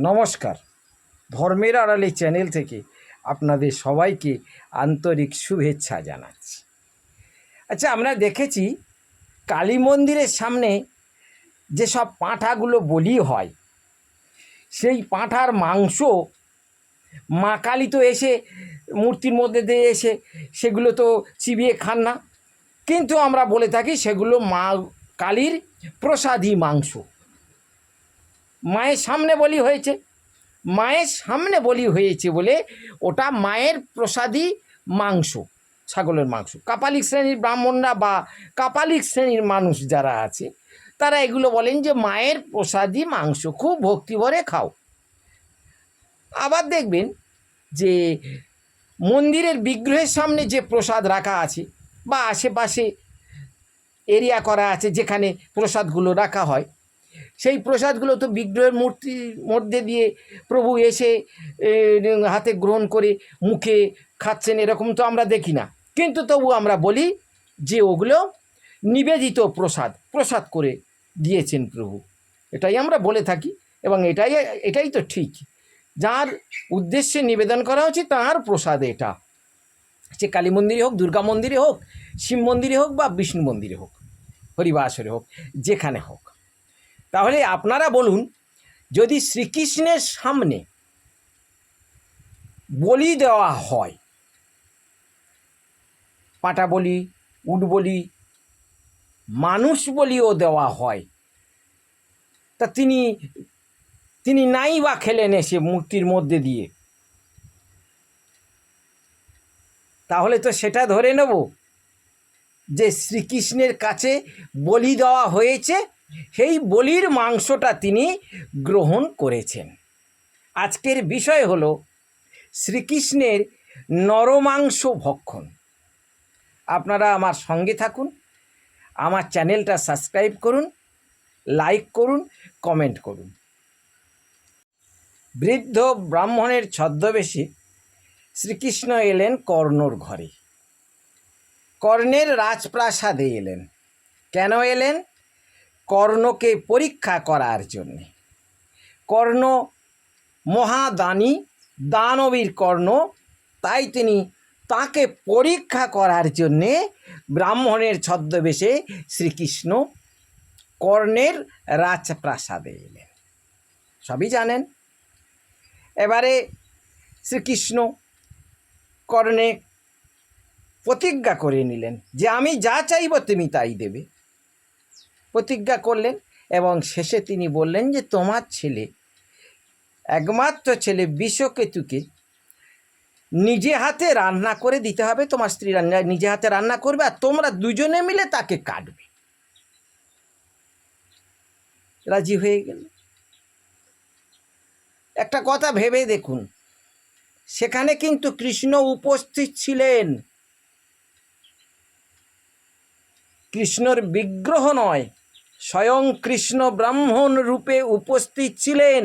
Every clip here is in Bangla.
নমস্কার। ধর্মের আড়ালে চ্যানেল থেকে আপনাদের সবাইকে আন্তরিক শুভেচ্ছা জানাচ্ছি। আচ্ছা, আমরা দেখেছি কালী মন্দিরের সামনে যেসব পাঁঠাগুলো বলি হয়, সেই পাঁঠার মাংস মা কালী তো এসে মূর্তির মধ্যে দিয়ে এসে সেগুলো তো চিবিয়ে খান না, কিন্তু আমরা বলে থাকি সেগুলো মা কালীর প্রসাদী মাংস। মায়ের সামনে বলি হয়েছে, মায়ের সামনে বলি হয়েছে বলে ওটা মায়ের প্রসাদী মাংস, ছাগলের মাংস। কাপালিক শ্রেণীর ব্রাহ্মণরা বা কাপালিক শ্রেণীর মানুষ যারা আছে তারা এগুলো বলেন যে মায়ের প্রসাদী মাংস, খুব ভক্তি ভরে খাও। আবার দেখবেন যে মন্দিরের বিগ্রহের সামনে যে প্রসাদ রাখা আছে বা আশেপাশে এরিয়া করা আছে যেখানে প্রসাদগুলো রাখা হয়, সেই প্রসাদগুলো তো বিগ্রহের মূর্তির মধ্যে দিয়ে প্রভু এসে হাতে গ্রহণ করে মুখে খাচ্ছেন, এরকম তো আমরা দেখি না। কিন্তু তবু আমরা বলি যে ওগুলো নিবেদিত প্রসাদ করে দিয়েছেন প্রভু, এটাই আমরা বলে থাকি। এবং এটাই তো ঠিক, যার উদ্দেশ্যে নিবেদন করা হচ্ছে তার প্রসাদ এটা, সে কালী মন্দিরে হোক, দুর্গা মন্দিরে হোক, শিব মন্দিরে হোক বা বিষ্ণু মন্দিরে হোক, হরিবাসরে হোক, যেখানে হোক। তাহলে আপনারা বলুন, যদি শ্রীকৃষ্ণের সামনে বলি দেওয়া হয়, পাঁঠা বলি, উট বলি, মানুষ বলিও দেওয়া হয়, তা তিনি নাই বা খেলেন এসে মূর্তির মধ্যে দিয়ে, তাহলে তো সেটা ধরে নেব যে শ্রীকৃষ্ণের কাছে বলি দেওয়া হয়েছে, সেই বলির মাংসটা তিনি গ্রহণ করেছেন। আজকের বিষয় হলো শ্রীকৃষ্ণের নরমাংস ভক্ষণ। আপনারা আমার সঙ্গে থাকুন, আমার চ্যানেলটা সাবস্ক্রাইব করুন, লাইক করুন, কমেন্ট করুন। বৃদ্ধ ব্রাহ্মণের ছদ্মবেশে শ্রীকৃষ্ণ এলেন কর্ণর ঘরে, কর্ণের রাজপ্রাসাদে এলেন। কেন এলেন? কর্ণকে পরীক্ষা করার জন্যে। কর্ণ মহাদানী, দানবীর কর্ণ, তাই তাকে পরীক্ষা করার জন্যে ব্রাহ্মণের ছদ্মবেশে শ্রীকৃষ্ণ কর্ণের রাজপ্রাসাদে এলেন। সবই জানেন। এবারে শ্রীকৃষ্ণ কর্ণে প্রতিজ্ঞা করে নিলেন যে আমি যা চাইব তুমি তাই দেবে। প্রতিজ্ঞা করলেন এবং শেষে তিনি বললেন যে তোমার ছেলে, একমাত্র ছেলে বিষকেতুকে নিজে হাতে রান্না করে দিতে হবে, তোমার স্ত্রী নিজে হাতে রান্না করবে আর তোমরা দুজনে মিলে তাকে কাটবে। রাজি হয়ে গেল। একটা কথা ভেবে দেখুন, সেখানে কিন্তু কৃষ্ণ উপস্থিত ছিলেন, কৃষ্ণর বিগ্রহ নয়, স্বয়ং কৃষ্ণ ব্রাহ্মণ রূপে উপস্থিত ছিলেন।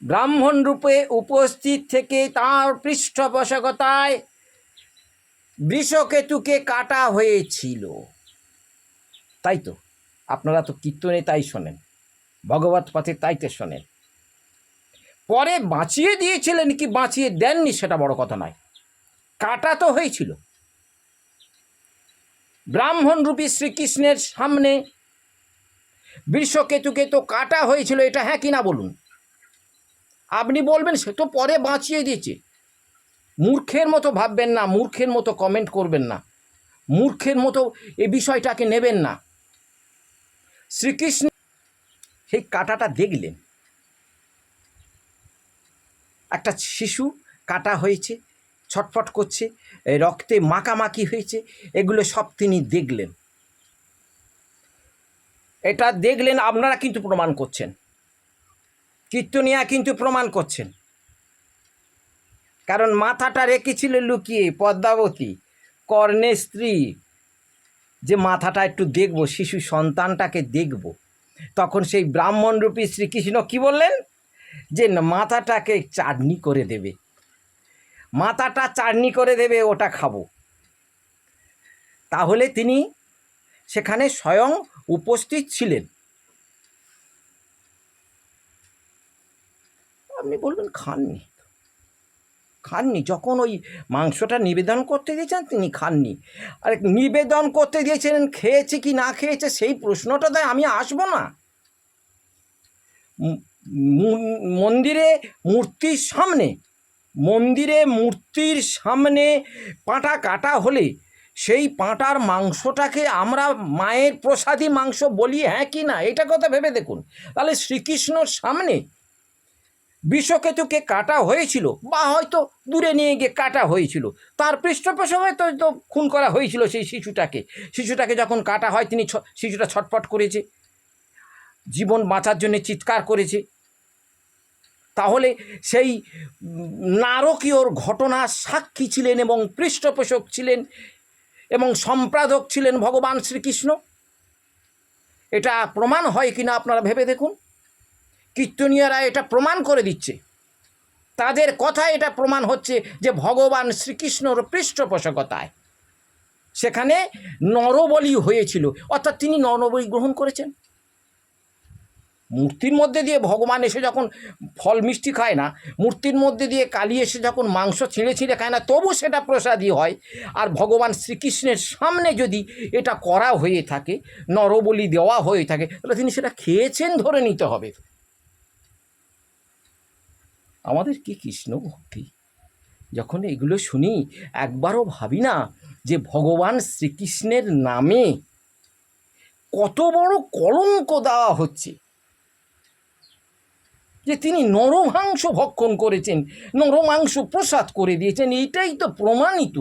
ব্রাহ্মণ রূপে উপস্থিত থেকে তাঁর পৃষ্ঠপোষকতায় বৃষকেতুকে কাটা হয়েছিল। তাই তো আপনারা তো কীর্তনে তাই শোনেন, ভগবত পথে তাই তো শোনেন। পরে বাঁচিয়ে দিয়েছিলেন কি বাঁচিয়ে দেননি সেটা বড় কথা নয়, কাটা তো হয়েছিল। ব্রাহ্মণ রূপী শ্রীকৃষ্ণের সামনে বৃষকেতুকে তো কাটা হয়েছিল, এটা হ্যাঁ কি না বলুন। আপনি বলবেন সে তো পরে বাঁচিয়ে দিয়েছে। মূর্খের মতো ভাববেন না, মূর্খের মতো কমেন্ট করবেন না, মূর্খের মতো এই বিষয়টাকে নেবেন না। শ্রীকৃষ্ণ সেই কাটাটা দেখলেন, একটা শিশু কাটা হয়েছে, ছটফট করছে, রক্তে মাখামাখি হয়েছে, এগুলো সব তিনি দেখলেন। এটা দেখলেন, আপনারা কিন্তু প্রমাণ করছেন, কীর্তনিয়া কিন্তু প্রমাণ করছেন। কারণ মাথাটা রেখেছিল লুকিয়ে পদ্মাবতী, কর্ণের স্ত্রী, যে মাথাটা একটু দেখব, শিশু সন্তানটাকে দেখব। তখন সেই ব্রাহ্মণরূপী শ্রীকৃষ্ণ কি বললেন? যে মাথাটাকে চাটনি করে দেবে, মাথাটা চাটনি করে দেবে, ওটা খাবো। তাহলে তিনি সেখানে স্বয়ং উপস্থিত ছিলেন। আপনি বলবেন খাননি, খাননি। যখন ওই মাংসটা নিবেদন করতে দিয়েছেন তিনি খাননি। আর নিবেদন করতে দিয়েছিলেন, খেয়েছে কি না খেয়েছে সেই প্রশ্নটাতে আমি আসবো না। মন্দিরে মূর্তির সামনে পাঁটা কাটা হলে সেই পাঁটার মাংসটাকে আমরা মায়ের প্রসাদী মাংস বলি, হ্যাঁ কি না? এটা কথা ভেবে দেখুন। তাহলে শ্রীকৃষ্ণর সামনে বিষকেতুকে কাটা হয়েছিল, বা হয়তো দূরে নিয়ে গিয়ে কাটা হয়েছিল, তার পৃষ্ঠপোষকে তো খুন করা হয়েছিল সেই শিশুটাকে যখন কাটা হয় তিনি শিশুটা ছটফট করেছে, জীবন বাঁচার জন্য চিৎকার করেছে। তাহলে সেই নারকীয় ঘটনার সাক্ষী ছিলেন এবং পৃষ্ঠপোষক ছিলেন এবং সম্পাদক ছিলেন ভগবান শ্রীকৃষ্ণ। এটা প্রমাণ হয় কিনা আপনারা ভেবে দেখুন। কীর্তনীয়রা এটা প্রমাণ করে দিচ্ছে, তাদের কথা এটা প্রমাণ হচ্ছে যে ভগবান শ্রীকৃষ্ণর পৃষ্ঠপোষকতায় সেখানে নরবলি হয়েছিল, অর্থাৎ তিনি নরবলি গ্রহণ করেছেন। মূর্তির মধ্যে দিয়ে ভগবান এসে যখন ফল মিষ্টি খায় না, মূর্তির মধ্যে দিয়ে কালী এসে যখন মাংস ছিঁড়ে ছিঁড়ে খায় না, তবু সেটা প্রসাদী হয়। আর ভগবান শ্রীকৃষ্ণের সামনে যদি এটা করা হয়ে থাকে, নরবলি দেওয়া হয়ে থাকে, তাহলে তিনি সেটা খেয়েছেন ধরে নিতে হবে। আমাদের কি কৃষ্ণ ভক্তি! যখন এগুলো শুনি একবারও ভাবি না যে ভগবান শ্রীকৃষ্ণের নামে কত বড় কলঙ্ক দেওয়া হচ্ছে, যে তিনি নরমাংস ভক্ষণ করেছেন, নরমাংস প্রসাদ করে দিয়েছেন। এইটাই তো প্রমাণিত।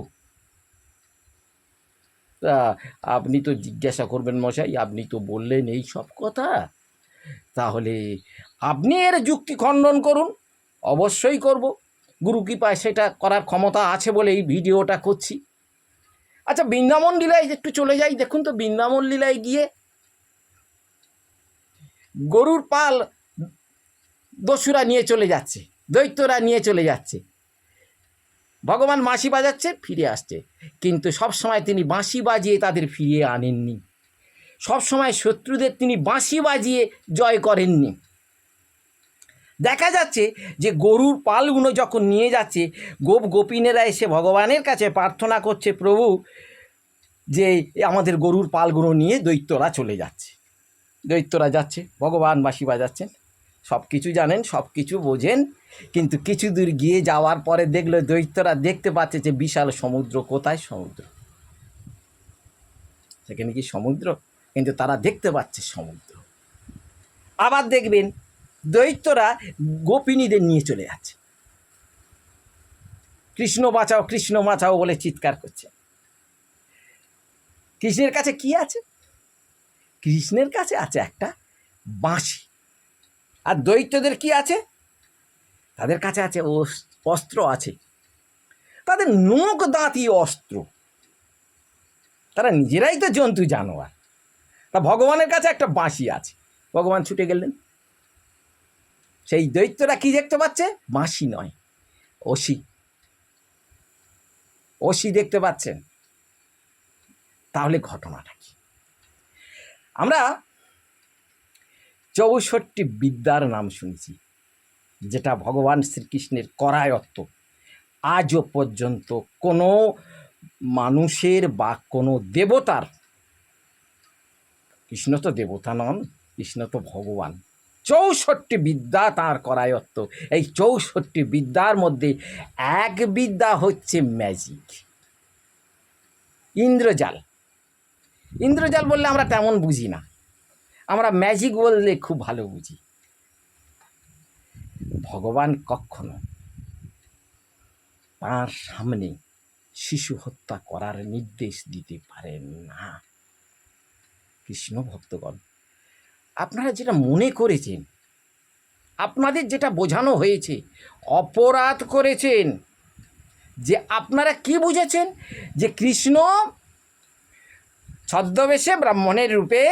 আপনি তো জিজ্ঞাসা করবেন, মশাই আপনি তো বললেন এই সব কথা, তাহলে আপনি এর যুক্তি খণ্ডন করুন। অবশ্যই করব, গুরু কৃপায় সেটা করার ক্ষমতা আছে বলে এই ভিডিওটা করছি। আচ্ছা, বৃন্দাবন লীলায় একটু চলে যাই। দেখুন তো, বৃন্দাবন লীলায় গিয়ে গরুর পাল দস্যুরা নিয়ে চলে যাচ্ছে, দৈত্যরা নিয়ে চলে যাচ্ছে, ভগবান বাঁশি বাজাচ্ছে, ফিরে আসছে, কিন্তু সবসময় তিনি বাঁশি বাজিয়ে তাদের ফিরিয়ে আনেননি। সবসময় শত্রুদের তিনি বাঁশি বাজিয়ে জয় করেননি। দেখা যাচ্ছে যে গরুর পালগুলো যখন নিয়ে যাচ্ছে, গোপিনেরা এসে ভগবানের কাছে প্রার্থনা করছে, প্রভু যে আমাদের গরুর পালগুলো নিয়ে দৈত্যরা চলে যাচ্ছে। দৈত্যরা যাচ্ছে, ভগবান বাঁশি বাজাচ্ছেন, সব কিছু জানেন, সব কিছু বোঝেন, কিন্তু কিছু দূর গিয়ে যাওয়ার পরে দেখলো দৈত্যরা দেখতে পাচ্ছে যে বিশাল সমুদ্র। কোথায় সমুদ্র? সেখানে কি সমুদ্র? কিন্তু তারা দেখতে পাচ্ছে সমুদ্র। আবার দেখবেন দৈত্যরা গোপিনীদের নিয়ে চলে যাচ্ছে, কৃষ্ণ বাঁচাও কৃষ্ণ বাঁচাও বলে চিৎকার করছে। কৃষ্ণের কাছে কি আছে? কৃষ্ণের কাছে আছে একটা বাঁশি। আর দৈত্যদের কি আছে? তাদের কাছে আছে অস্ত্র আছে, তাদের নখ দাঁতি অস্ত্র। তারা নিজেরাই তো জন্তু জানোয়ার। তা ভগবানের কাছে একটা বাঁশি আছে, ভগবান ছুটে গেলেন। সেই দৈত্যরা কি দেখতে পাচ্ছে? বাঁশি নয়, অসি দেখতে পাচ্ছেন। তাহলে ঘটনাটা কি? আমরা 64 বিদ্যার নাম শুনেছি, যেটা ভগবান শ্রীকৃষ্ণের করায়ত্ত। আজও পর্যন্ত কোনো মানুষের বা কোনো দেবতার, কৃষ্ণ তো দেবতা নন, কৃষ্ণ তো ভগবান, 64 বিদ্যা তাঁর করায়ত্ত। এই 64 বিদ্যার মধ্যে এক বিদ্যা হচ্ছে ম্যাজিক, ইন্দ্রজাল। ইন্দ্রজাল বললে আমরা তেমন বুঝি না, আমরা ম্যাজিক বললে খুব ভালো বুঝি। ভগবান কখনো তাঁর সামনে শিশু হত্যা করার নির্দেশ দিতে পারেন না। কৃষ্ণ ভক্তগণ, আপনারা যেটা মনে করেছেন, আপনাদের যেটা বোঝানো হয়েছে, অপরাধ করেছেন। যে আপনারা কি বুঝেছেন? যে কৃষ্ণ ছদ্মবেশে ব্রাহ্মণের রূপে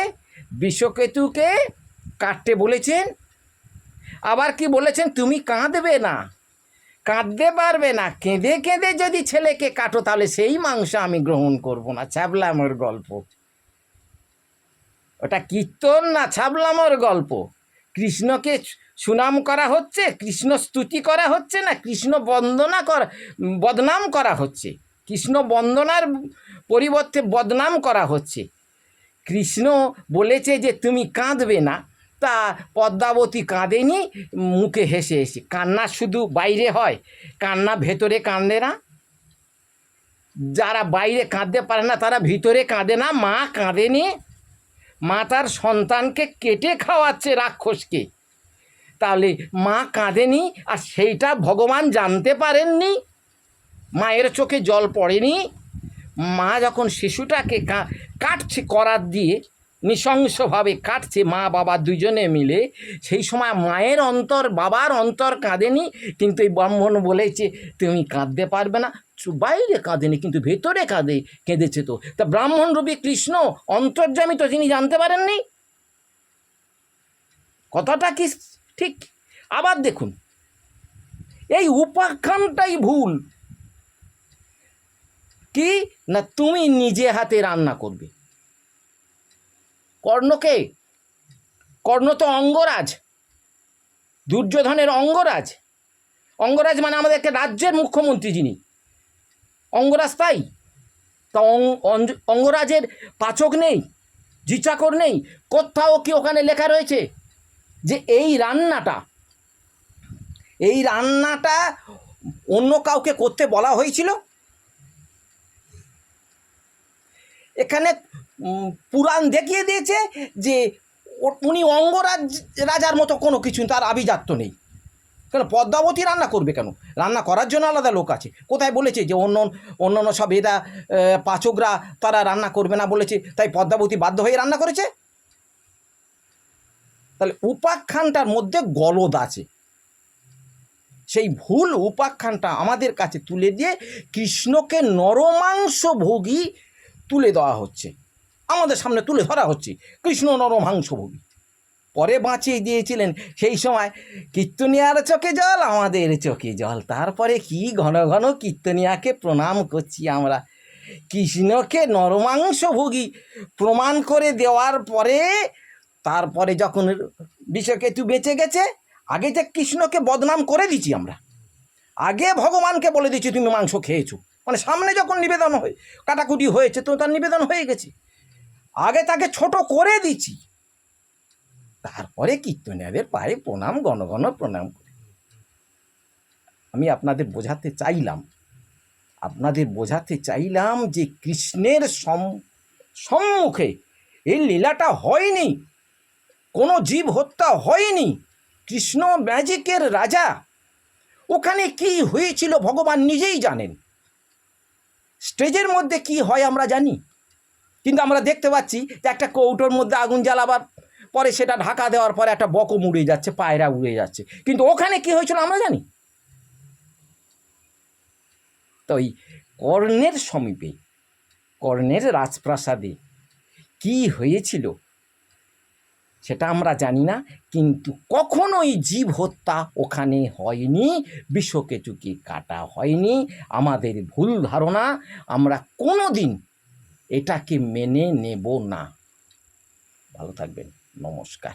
বিষকেতুকে কাটতে বলেছেন। আবার কি বলেছেন? তুমি কাঁদবে না, কাঁদতে পারবে না, কেঁদে কেঁদে যদি ছেলেকে কাটো তাহলে সেই মাংস আমি গ্রহণ করব না। ছ্যাবলামোর গল্প ওটা, কীর্তন না, ছ্যাবলামোর গল্প। কৃষ্ণকে সুনাম করা হচ্ছে, কৃষ্ণ স্তুতি করা হচ্ছে না কৃষ্ণ বদনাম করা হচ্ছে? কৃষ্ণ বন্দনার পরিবর্তে বদনাম করা হচ্ছে। কৃষ্ণ বলেছে যে তুমি কাঁদবে না, তা পদ্মাবতী কাঁদেনি, মুখে হেসে হেসে। কান্না শুধু বাইরে হয়, কান্না ভেতরে কাঁদে না? যারা বাইরে কাঁদতে পারে না তারা ভিতরে কাঁদে না? মা কাঁদেনি? মা তার সন্তানকে কেটে খাওয়াচ্ছে রাক্ষসকে, তাহলে মা কাঁদেনি? আর সেইটা ভগবান জানতে পারেননি? মায়ের চোখে জল পড়েনি? মা যখন শিশুটাকে কাটছে করাত দিয়ে, নৃশংসভাবে কাটছে মা বাবা দুজনে মিলে, সেই সময় মায়ের অন্তর বাবার অন্তর কাঁদেনি? কিন্তু এই ব্রাহ্মণ বলেছে তুমি কাঁদতে পারবে না। বাইরে কাঁদেনি কিন্তু ভেতরে কেঁদেছে তো। তা ব্রাহ্মণ রূপী কৃষ্ণ অন্তর্যামী তো, তিনি জানতে পারেননি? কথাটা কি ঠিক? আবার দেখুন, এই উপাখ্যানটাই ভুল। কি না, তুমি নিজে হাতে রান্না করবে। কর্ণ তো অঙ্গরাজ, দুর্যোধনের অঙ্গরাজ। অঙ্গরাজ মানে আমাদের একটা রাজ্যের মুখ্যমন্ত্রী যিনি, অঙ্গরাজ। তাই তা অঙ্গরাজের পাচক নেই, জিচাকর নেই? কোথাও কি ওখানে লেখা রয়েছে যে এই রান্নাটা অন্য কাউকে করতে বলা হয়েছিল? এখানে পুরাণ দেখিয়ে দিয়েছে যে উনি রাজার মতো কোনো কিছু, তার আভিজাত্য নেই। কেন পদ্মাবতী রান্না করবে? কেন রান্না করার জন্য আলাদা লোক আছে? কোথায় বলেছে যে অন্য সব এরা পাচকরা তারা রান্না করবে না বলেছে, তাই পদ্মাবতী বাধ্য হয়ে রান্না করেছে? তাহলে উপাখ্যানটার মধ্যে গলদ আছে। সেই ভুল উপাখ্যানটা আমাদের কাছে তুলে দিয়ে কৃষ্ণকে নরমাংস ভোগী তুলে দেওয়া হচ্ছে, আমাদের সামনে তুলে ধরা হচ্ছে কৃষ্ণ নরমাংস ভোগী। পরে বাঁচিয়ে দিয়েছিলেন সেই সময় কীর্তনিয়ার চোখে জল, আমাদের চোখে জল। তারপরে কি ঘন ঘন কীর্তনিয়াকে প্রণাম করছি আমরা। কৃষ্ণকে নরমাংস ভোগী প্রমাণ করে দেওয়ার পরে, তারপরে যখন বিষকেতু বেঁচে গেছে, আগে যে কৃষ্ণকে বদনাম করে দিচ্ছি আমরা, আগে ভগবানকে বলে দিচ্ছি তুমি মাংস খেয়েছো, মানে সামনে যখন নিবেদন হয়ে কাটাকুটি হয়েছে তো তার নিবেদন হয়ে গেছে, আগে তাকে ছোট করে দিচ্ছি। তারপরে কীর্তনিয়াদের পায়ে প্রণাম, গণ প্রণাম করে। আমি আপনাদের বোঝাতে চাইলাম যে কৃষ্ণের সম্মুখে এই লীলাটা হয়নি, কোনো জীব হত্যা হয়নি। কৃষ্ণ ম্যাজিকের রাজা, ওখানে কি হয়েছিল ভগবান নিজেই জানেন। স্টেজের মধ্যে কি হয় আমরা জানি, কিন্তু আমরা দেখতে পাচ্ছি যে একটা কৌটোর মধ্যে আগুন জ্বালাবার পরে সেটা ঢাকা দেওয়ার পরে একটা বকম উড়ে যাচ্ছে, পায়রা উড়ে যাচ্ছে, কিন্তু ওখানে কি হয়েছিল আমরা জানি। তো এই কর্ণের সমীপে, কর্ণের রাজপ্রাসাদে কি হয়েছিল সেটা আমরা জানি না, কিন্তু কখনোই জীব হত্যা ওখানে হয়নি, বিষকেতুকে কাটা হয়নি। আমাদের ভুল ধারণা, আমরা কোনো দিন এটাকে মেনে নেব না। ভালো থাকবেন, নমস্কার।